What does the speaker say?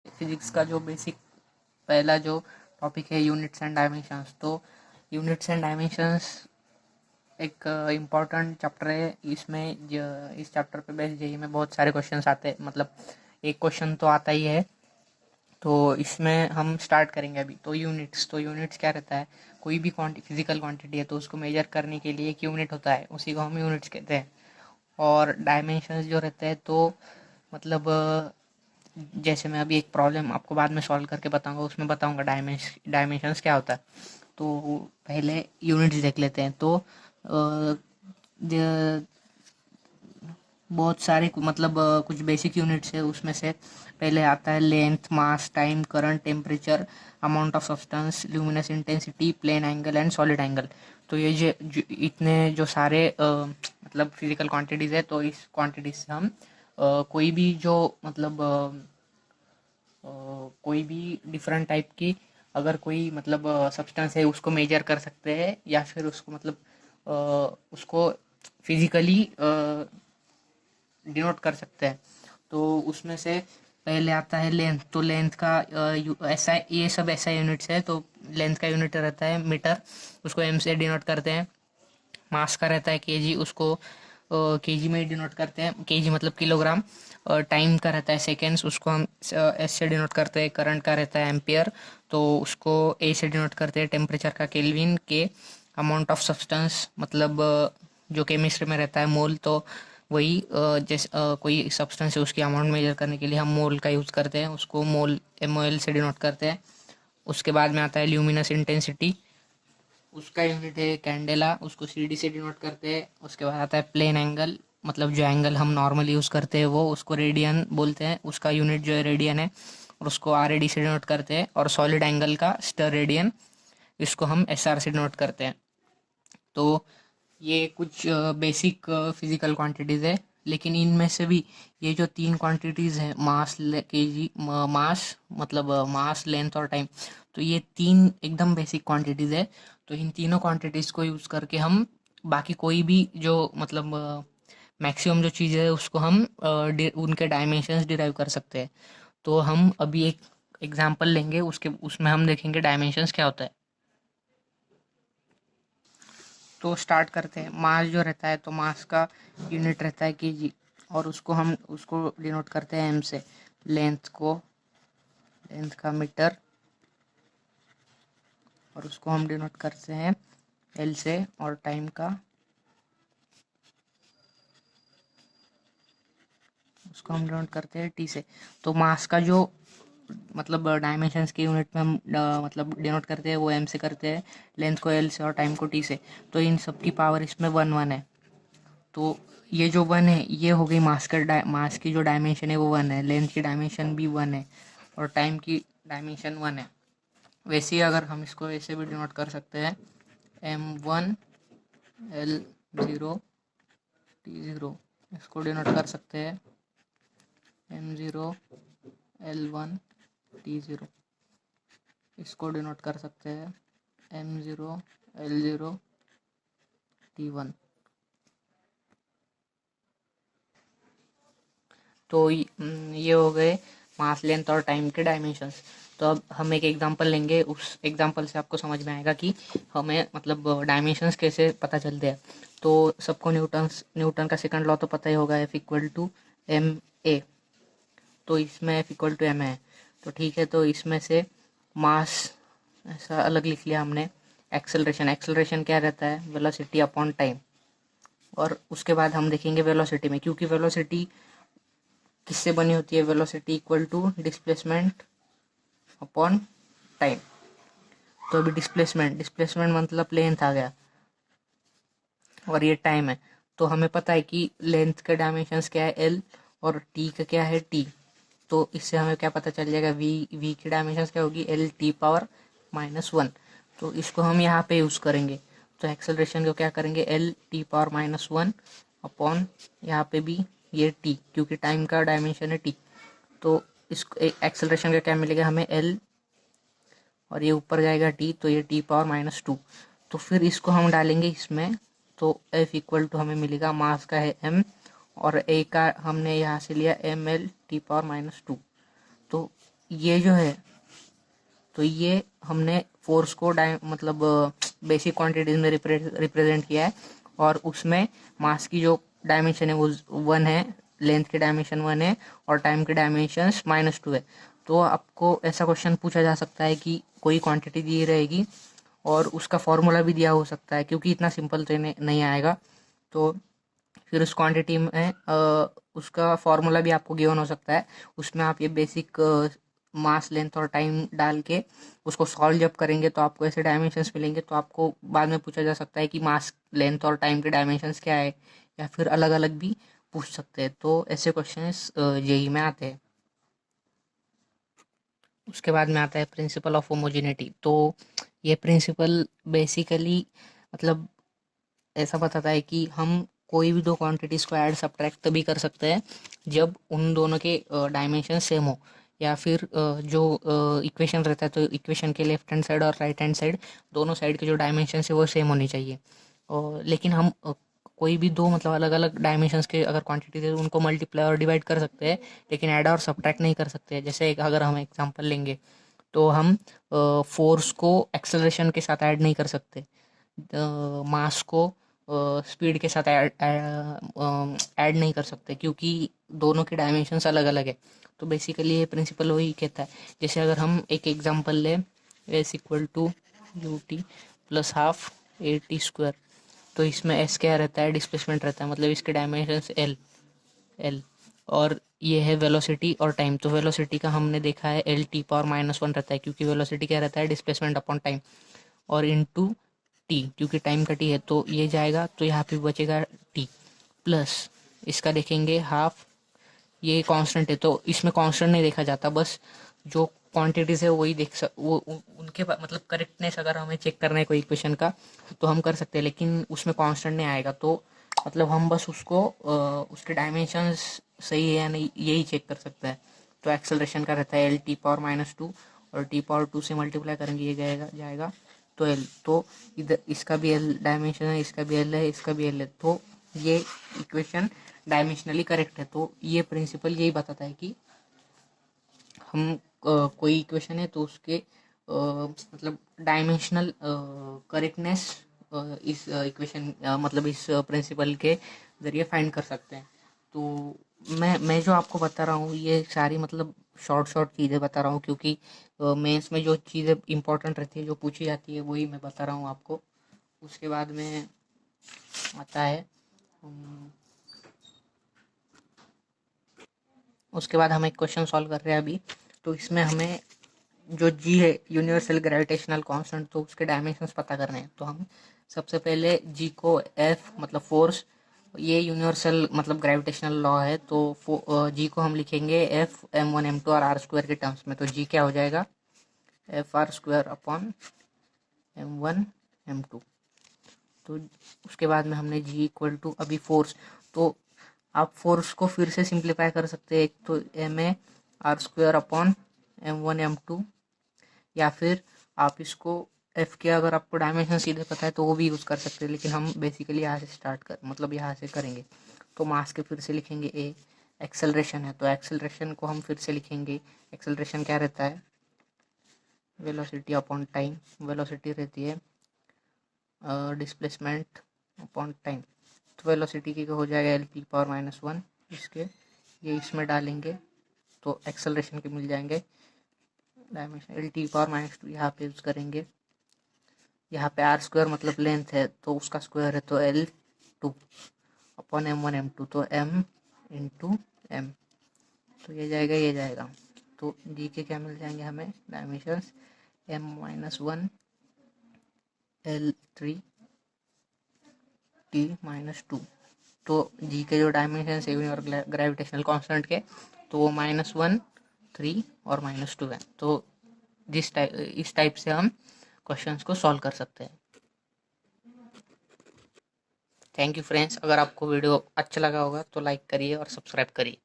Physics का जो basic पहला जो टॉपिक है यूनिट्स एंड डायमेंशंस। तो यूनिट्स एंड डायमेंशंस एक इम्पॉर्टेंट चैप्टर है। इसमें इस चैप्टर पे बेस्ड जेईई में बहुत सारे क्वेश्चंस आते हैं, मतलब एक क्वेश्चन तो आता ही है। तो इसमें हम स्टार्ट करेंगे अभी। तो यूनिट्स क्या रहता है, कोई भी फिजिकल क्वांटिटी है तो उसको मेजर करने के लिए एक यूनिट होता है, उसी को हम यूनिट्स कहते हैं। और डायमेंशंस जो रहते हैं तो मतलब जैसे मैं अभी एक प्रॉब्लम आपको बाद में सॉल्व करके बताऊंगा, उसमें बताऊंगा डायमेंशंस क्या होता है। तो पहले यूनिट्स देख लेते हैं। तो बहुत सारे मतलब कुछ बेसिक यूनिट्स है, उसमें से पहले आता है length, mass, time, current, temperature, amount of substance, luminous intensity, plane angle and solid angle. तो ये इतने जो सारे मतलब फिजिकल क्वांटिटीज़ है, तो इस क्वांटिटीज से हम कोई भी जो मतलब कोई भी डिफरेंट टाइप की अगर कोई मतलब सब्सटेंस है उसको मेजर कर सकते हैं, या फिर उसको मतलब उसको फिजिकली डिनोट कर सकते हैं। तो उसमें से पहले आता है लेंथ। तो लेंथ का ऐसा ये सब ऐसा यूनिट्स है। तो लेंथ का यूनिट रहता है मीटर, उसको एम से डिनोट करते हैं। मास का रहता है केजी, उसको केजी में डिनोट करते हैं, केजी मतलब किलोग्राम। टाइम का रहता है सेकेंड्स, उसको हम एस से डिनोट करते हैं। करंट का रहता है एम्पियर, तो उसको ए से डिनोट करते हैं। टेम्परेचर का केल्विन के। अमाउंट ऑफ सब्सटेंस मतलब जो केमिस्ट्री में रहता है मोल, तो वही जैसे कोई सब्सटेंस है उसकी अमाउंट मेजर करने के लिए हम मोल का यूज़ करते हैं, उसको मोल MOL से डिनोट करते हैं। उसके बाद में आता है ल्यूमिनस इंटेंसिटी, उसका यूनिट है कैंडेला, उसको CD से डिनोट करते हैं। उसके बाद आता है प्लेन एंगल, मतलब जो एंगल हम नॉर्मल यूज़ करते हैं वो, उसको रेडियन बोलते हैं, उसका यूनिट जो है रेडियन है, और उसको RAD से डिनोट करते हैं। और सॉलिड एंगल का स्टर रेडियन, इसको हम SR से डिनोट करते हैं। तो ये कुछ बेसिक फिजिकल क्वांटिटीज़ है। लेकिन इनमें से भी ये जो तीन क्वांटिटीज़ हैं, मास, केजी, मास मतलब मास, लेंथ और टाइम, तो ये तीन एकदम बेसिक क्वांटिटीज़ है। तो इन तीनों क्वांटिटीज़ को यूज़ करके हम बाकी कोई भी जो मतलब मैक्सिमम जो चीज़ है उसको हम उनके डायमेंशंस डिराइव कर सकते हैं। तो हम अभी एक एग्जांपल लेंगे, उसके उसमें हम देखेंगे डायमेंशंस क्या होता है। तो स्टार्ट करते हैं। मास जो रहता है, तो मास का यूनिट रहता है केजी, और उसको डिनोट करते हैं एम से। लेंथ का मीटर, और उसको हम डिनोट करते हैं एल से। और टाइम का उसको हम डिनोट करते हैं टी से। तो मास का जो मतलब डायमेंशंस के यूनिट में हम मतलब डिनोट करते हैं वो एम से करते हैं, लेंथ को एल से और टाइम को टी से। तो इन सब की पावर इसमें 1 1 है। तो ये जो 1 है ये हो गई मास की जो डायमेंशन है वो 1 है, लेंथ की डायमेंशन भी 1 है, और टाइम की डायमेंशन 1 है। वैसे ही अगर हम इसको ऐसे भी डिनोट कर सकते हैं, M1 L0 T0, इसको डिनोट कर सकते हैं M0 L1 T0, इसको डिनोट कर सकते हैं M0 L0 T1। तो ये हो गए मास, लेंथ और टाइम के डायमेंशंस। तो अब हम एक एग्जांपल लेंगे, उस एग्जांपल से आपको समझ में आएगा कि हमें मतलब डायमेंशंस कैसे पता चलते हैं। तो सबको न्यूटन का सेकंड लॉ तो पता ही होगा, F=ma। तो इसमें F=ma है। तो ठीक है, तो इसमें से मास ऐसा अलग लिख लिया हमने। एक्सेलरेशन क्या रहता है, वेलोसिटी अपॉन टाइम। और उसके बाद हम देखेंगे वेलोसिटी में, क्योंकि वेलोसिटी किससे बनी होती है, velocity equal to displacement upon time. तो अभी डिस्प्लेसमेंट मतलब लेंथ आ गया, और ये टाइम है। तो हमें पता है कि लेंथ का डायमेंशंस क्या है L, और T का क्या है T। तो इससे हमें क्या पता चल जाएगा, V की डायमेंशंस क्या होगी, L T⁻⁻1। तो इसको हम यहाँ पे यूज़ करेंगे। तो एक्सेलरेशन को क्या करेंगे, L T⁻⁻1 अपॉन यहाँ पे भी ये T, क्योंकि टाइम का डायमेंशन है T। तो इसको एक्सेलरेशन का क्या मिलेगा हमें, L, और ये ऊपर जाएगा T, तो ये T⁻⁻2। तो फिर इसको हम डालेंगे इसमें, तो F= हमें मिलेगा, मास का है M, और A का हमने यहाँ से लिया ML T⁻⁻2। तो ये जो है तो ये हमने फोर्स को मतलब बेसिक क्वांटिटीज में रिप्रेजेंट किया है, और उसमें मास की जो डायमेंशन है वो 1 है, लेंथ की डायमेंशन 1 है, और टाइम की डायमेंशन -2 है। तो आपको ऐसा क्वेश्चन पूछा जा सकता है कि कोई क्वांटिटी दी रहेगी और उसका फॉर्मूला भी दिया हो सकता है, क्योंकि इतना सिंपल तो नहीं आएगा। तो फिर उस क्वांटिटी में उसका फॉर्मूला भी आपको गिवन हो सकता है, उसमें आप ये बेसिक मास, लेंथ और टाइम डाल के उसको सॉल्व जब करेंगे तो आपको ऐसे डायमेंशंस मिलेंगे। तो आपको बाद में पूछा जा सकता है कि मास, लेंथ और टाइम के डायमेंशंस क्या है, या फिर अलग अलग भी पूछ सकते हैं। तो ऐसे क्वेश्चंस जेई में आते हैं। उसके बाद में आता है प्रिंसिपल ऑफ होमोजेनिटी। तो ये प्रिंसिपल बेसिकली मतलब ऐसा बताता है कि हम कोई भी दो क्वांटिटीज़ को ऐड सब्ट्रैक्ट तभी कर सकते हैं जब उन दोनों के डायमेंशन सेम हो, या फिर जो इक्वेशन रहता है तो इक्वेशन के लेफ्ट हैंड साइड और राइट हैंड साइड दोनों साइड के जो डायमेंशन है वो सेम होनी चाहिए। और लेकिन हम कोई भी दो मतलब अलग अलग डायमेंशंस के अगर क्वांटिटीज है उनको मल्टीप्लाई और डिवाइड कर सकते हैं, लेकिन ऐड और सब्ट्रैक्ट नहीं कर सकते। जैसे अगर हम एग्जांपल लेंगे तो हम फोर्स को एक्सेलरेशन के साथ ऐड नहीं कर सकते, मास को स्पीड के साथ ऐड नहीं कर सकते, क्योंकि दोनों के डायमेंशंस अलग अलग है। तो बेसिकली ये प्रिंसिपल वही कहता है। जैसे अगर हम एक एग्जांपल ले, S equal to U T plus half A T square, तो इसमें एस क्या रहता है, डिस्प्लेसमेंट रहता है, मतलब इसके डायमेंशंस एल एल और ये है वेलोसिटी और टाइम। तो वेलोसिटी का हमने देखा है एल टी पावर -1 रहता है, क्योंकि वेलोसिटी क्या रहता है, डिस्प्लेसमेंट अपॉन टाइम, और इनटू टी, क्योंकि टाइम का टी है तो ये जाएगा, तो यहाँ पे बचेगा टी प्लस इसका देखेंगे हाफ, ये कांस्टेंट है तो इसमें कांस्टेंट नहीं देखा जाता, बस जो क्वांटिटीज है वही उनके मतलब करेक्टनेस अगर हमें चेक करना है कोई इक्वेशन का तो हम कर सकते हैं, लेकिन उसमें कांस्टेंट नहीं आएगा। तो मतलब हम बस उसको उसके डायमेंशंस सही है या नहीं यही चेक कर सकते हैं। तो एक्सेलरेशन का रहता है एल टी पावर -2, और टी पावर 2 से मल्टीप्लाई करेंगे ये जाएगा तो एल। तो इधर इसका भी एल डायमेंशन है, इसका भी एल है, इसका भी एल है, तो ये इक्वेशन डायमेंशनली करेक्ट है। तो ये प्रिंसिपल यही बताता है कि हम कोई इक्वेशन है तो उसके मतलब डायमेंशनल करेक्टनेस इस इक्वेशन मतलब इस प्रिंसिपल के ज़रिए फाइंड कर सकते हैं। तो मैं जो आपको बता रहा हूँ ये सारी मतलब शॉर्ट शॉर्ट चीज़ें बता रहा हूँ, क्योंकि मेंस में जो चीज़ें इंपॉर्टेंट रहती है, जो पूछी जाती है, वही मैं बता रहा हूँ आपको। उसके बाद में आता है उसके बाद हम एक क्वेश्चन सॉल्व कर रहे हैं अभी। तो इसमें हमें जो जी है, यूनिवर्सल ग्रेविटेशनल कांस्टेंट, तो उसके डायमेंशंस पता करने हैं। तो हम सबसे पहले जी को एफ मतलब फोर्स, ये यूनिवर्सल मतलब ग्रेविटेशनल लॉ है, तो जी को हम लिखेंगे एफ m1 m2 और आर स्क्वायर के टर्म्स में। तो जी क्या हो जाएगा, F R square upon m1 m2। तो उसके बाद में हमने जी इक्वल टू अभी फोर्स, तो आप फोर्स को फिर से सिंप्लीफाई कर सकते हैं, एक तो M A R square upon m1 m2, या फिर आप इसको एफ के अगर आपको डायमेंशन सीधे पता है तो वो भी यूज़ कर सकते हैं, लेकिन हम बेसिकली यहाँ से स्टार्ट कर मतलब यहाँ से करेंगे। तो मास के फिर से लिखेंगे ए, एक्सेलरेशन है तो एक्सेलरेशन को हम फिर से लिखेंगे। एक्सेलरेशन क्या रहता है, वेलोसिटी अपॉन टाइम, वेलोसिटी रहती है डिस्प्लेसमेंट अपॉन टाइम। तो वेलोसिटी की हो जाएगा एल टी पावर -1, इसके ये इसमें डालेंगे तो एक्सेलरेशन के मिल जाएंगे डायमेंशन एल टी पावर -2, यहाँ पे यूज़ करेंगे। यहाँ पे आर स्क्वायर मतलब लेंथ है तो उसका स्क्वायर है, तो L2 अपॉन m1 m2, तो m इंटू एम, तो ये जाएगा ये जाएगा। तो जी के क्या मिल जाएंगे हमें डायमेंशंस, m-1 L3 t-2। तो जी के जो डायमेंशन है और ग्रेविटेशनल कांस्टेंट के, तो वो -1, 3 और -2 है। तो इस टाइप से हम क्वेश्चंस को सॉल्व कर सकते हैं। थैंक यू फ्रेंड्स, अगर आपको वीडियो अच्छा लगा होगा तो लाइक करिए और सब्सक्राइब करिए।